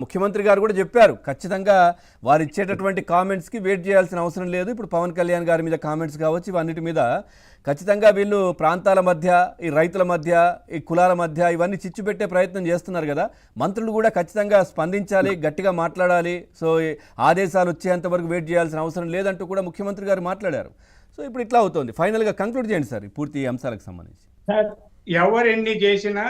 ముఖ్యమంత్రి గారు కూడా చెప్పారు, ఖచ్చితంగా వారు ఇచ్చేటటువంటి కామెంట్స్కి వెయిట్ చేయాల్సిన అవసరం లేదు. ఇప్పుడు పవన్ కళ్యాణ్ గారి మీద కామెంట్స్ కావచ్చు, ఇవన్నిటి మీద ఖచ్చితంగా వీళ్ళు ప్రాంతాల మధ్య, ఈ రైతుల మధ్య, ఈ కులాల మధ్య ఇవన్నీ చిచ్చు పెట్టే ప్రయత్నం చేస్తున్నారు కదా. మంత్రులు కూడా ఖచ్చితంగా స్పందించాలి, గట్టిగా మాట్లాడాలి. సో ఆదేశాలు వచ్చేంత వరకు వెయిట్ చేయాల్సిన అవసరం లేదంటూ కూడా ముఖ్యమంత్రి గారు మాట్లాడారు. సో ఇప్పుడు ఇట్లా అవుతుంది. ఫైనల్గా కంక్లూడ్ చేయండి సార్ ఈ పూర్తి అంశాలకు సంబంధించి. ఎవరెన్ని చేసినా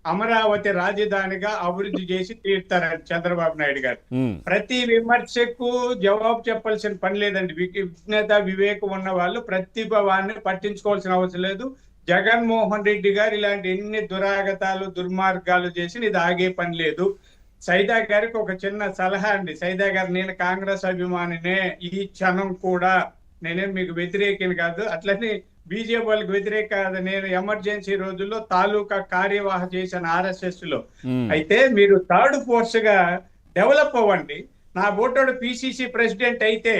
అమరావతి రాజధానిగా అభివృద్ధి చేసి తీరుతారు చంద్రబాబు నాయుడు గారు. ప్రతి విమర్శకు జవాబు చెప్పాల్సిన పని లేదండి. విజ్ఞత వివేకం ఉన్న వాళ్ళు ప్రతిభవాన్ని పట్టించుకోవాల్సిన అవసరం లేదు. జగన్మోహన్ రెడ్డి గారు ఇలాంటి ఎన్ని దురాగతాలు దుర్మార్గాలు చేసి ఇది ఆగే పని లేదు. సైదా గారికి ఒక చిన్న సలహా అండి. సైదా గారు, నేను కాంగ్రెస్ అభిమానినే, ఈ క్షణం కూడా నేనేం మీకు వ్యతిరేకిని కాదు, అట్లనే బీజేపీ వాళ్ళకి వ్యతిరేక కాదు. నేను ఎమర్జెన్సీ రోజుల్లో తాలూకా కార్యవాహ చేశాను RSS లో. అయితే మీరు థర్డ్ ఫోర్స్ గా డెవలప్ అవ్వండి. నా ఓటోడు పిసిసి ప్రెసిడెంట్ అయితే,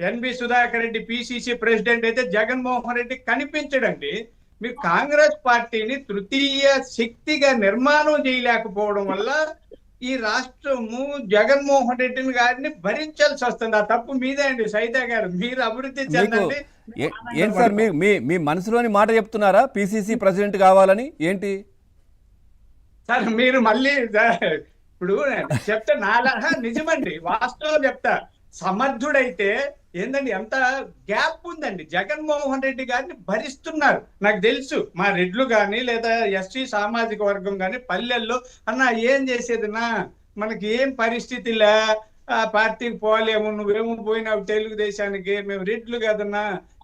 N B Sudhakar Reddy PCC president అయితే జగన్మోహన్ రెడ్డి కనిపించడండి. మీరు కాంగ్రెస్ పార్టీని తృతీయ శక్తిగా నిర్మాణం చేయలేకపోవడం వల్ల ఈ రాష్ట్రము జగన్మోహన్ రెడ్డి గారిని భరించాల్సి వస్తుంది. ఆ తప్పు మీదే అండి. సైదా గారు, మీరు అభివృద్ధి చెందండి. ఏంటి సార్ మీ మనసులోని మాట చెప్తున్నారా? పిసిసి ప్రెసిడెంట్ కావాలని ఏంటి సార్? మీరు మళ్ళీ ఇప్పుడు చెప్తే నిజమండి, వాస్తవం చెప్తా. సమర్థుడైతే ఏందండి, ఎంత గ్యాప్ ఉందండి. జగన్మోహన్ రెడ్డి గారిని భరిస్తున్నారు. నాకు తెలుసు, మా రెడ్లు కానీ లేదా ఎస్టీ సామాజిక వర్గం కానీ పల్లెల్లో అన్న ఏం చేసేదినా, మనకి ఏం పరిస్థితిలా, పార్టీకి పోలేము, నువ్వేమో పోయినావు తెలుగుదేశానికి, మేము రెడ్లు కదన్నా,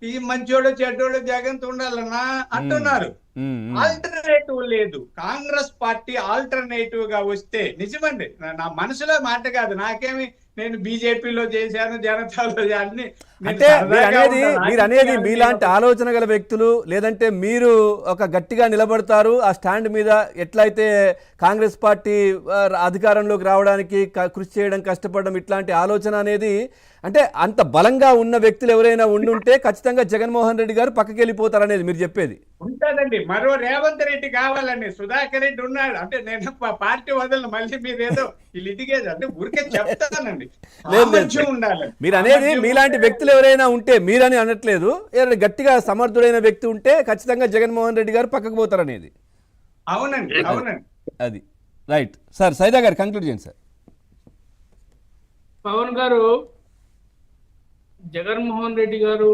ఈ మంచోడు చెడ్డోడు జగన్ ఉండాలన్నా అంటున్నారు. ఆల్టర్నేటివ్ లేదు. కాంగ్రెస్ పార్టీ ఆల్టర్నేటివ్ గా వస్తే, నిజమండి, నా మనసులో మాట కాదు, నాకేమి, నేను బీజేపీలో చేశాను, జనతాలో అన్ని. అంటే మీరు అనేది మీలాంటి ఆలోచన గల వ్యక్తులు, లేదంటే మీరు ఒక గట్టిగా నిలబడతారు ఆ స్టాండ్ మీద, ఎట్లయితే కాంగ్రెస్ పార్టీ అధికారంలోకి రావడానికి కృషి చేయడం, కష్టపడడం, ఇట్లాంటి ఆలోచన అనేది, అంటే అంత బలంగా ఉన్న వ్యక్తులు ఎవరైనా ఉండుంటే ఖచ్చితంగా జగన్మోహన్ రెడ్డి గారు పక్కకి వెళ్ళిపోతారు అనేది మీరు చెప్పేది. ఉంటుందండి. మరో రేవంత్ రెడ్డి కావాలండి. సుధాకర్ రెడ్డి ఉన్నాడు అంటే నేను పార్టీ వదలను. మళ్ళీ మీరేదో లిటిగేజ్ అంటే ఊరికే చెప్తానండి. ఉండాలి. మీరు అనేది మీలాంటి వ్యక్తులు ఎవరైనా ఉంటే, మీరని అనట్లేదు, గట్టిగా సమర్థుడైన వ్యక్తి ఉంటే ఖచ్చితంగా జగన్మోహన్ రెడ్డి గారు పక్కకు పోతారు అనేది. అవునండి, అవునండి. అది రైట్ సార్. సైదా గారు కంక్లూడ్ చేయండి సార్. పవన్ గారు, జగన్మోహన్ రెడ్డి గారు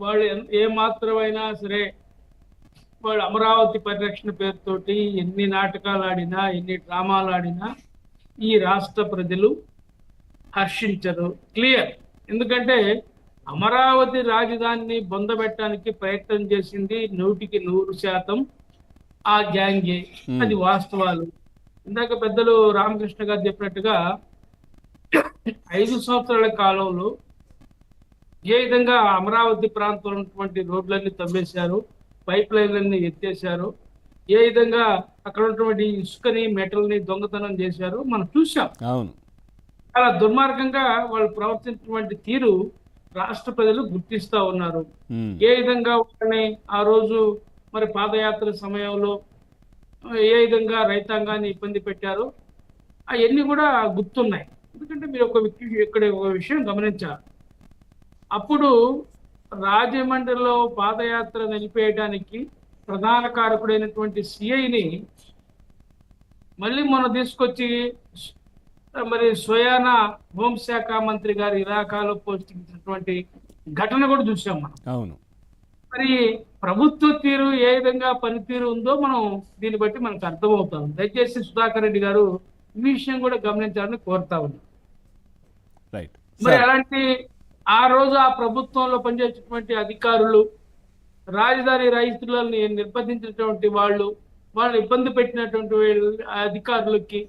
వాళ్ళు ఏ మాత్రమైనా సరే, వాళ్ళు అమరావతి పరిరక్షణ పేరుతోటి ఎన్ని నాటకాలు ఆడినా, ఎన్ని డ్రామాలు ఆడినా ఈ రాష్ట్ర ప్రజలు హర్షించరు. క్లియర్. ఎందుకంటే అమరావతి రాజధానిని బొందబెట్టడానికి ప్రయత్నం చేసింది 100% ఆ గ్యాంగే. అది వాస్తవాలు. ఇందాక పెద్దలు రామకృష్ణ గారు చెప్పినట్టుగా 5 సంవత్సరాల కాలంలో ఏ విధంగా అమరావతి ప్రాంతంలో ఉన్నటువంటి రోడ్లన్నీ తవ్వేశారు, పైప్ లైన్లన్నీ ఎత్తేశారు, ఏ విధంగా అక్కడ ఉన్నటువంటి ఇసుకని మెటల్ని దొంగతనం చేశారు మనం చూసాం. చాలా దుర్మార్గంగా వాళ్ళు ప్రవర్తించినటువంటి తీరు రాష్ట్ర ప్రజలు గుర్తిస్తా ఉన్నారు. ఏ విధంగా వాళ్ళని ఆ రోజు మరి పాదయాత్ర సమయంలో ఏ విధంగా రైతాంగాన్ని ఇబ్బంది పెట్టారో అవన్నీ కూడా గుర్తున్నాయి. ఎందుకంటే మీరు ఇక్కడ ఒక విషయం గమనించారు. అప్పుడు రాజమండ్రిలో పాదయాత్ర నిలిపేయడానికి ప్రధాన కారకుడైనటువంటి సిఐని మళ్ళీ మొన్న తీసుకొచ్చి మరి స్వయాన హోంశాఖ మంత్రి గారి ఇలాకాలో పోస్టింగ్ ఇచ్చినటువంటి ఘటన కూడా చూసాం మనం. అవును. మరి ప్రభుత్వ తీరు ఏ విధంగా పనితీరు ఉందో మనం దీన్ని బట్టి మనకు అర్థమవుతాం. దయచేసి సుధాకర్ రెడ్డి గారు ఈ విషయం కూడా గమనించాలని కోరుతా ఉన్నాం. మరి అలాంటి ఆ రోజు ఆ ప్రభుత్వంలో పనిచేసేటువంటి అధికారులు, రాజధాని రైతులని నిర్బంధించినటువంటి వాళ్ళని ఇబ్బంది పెట్టినటువంటి అధికారులకి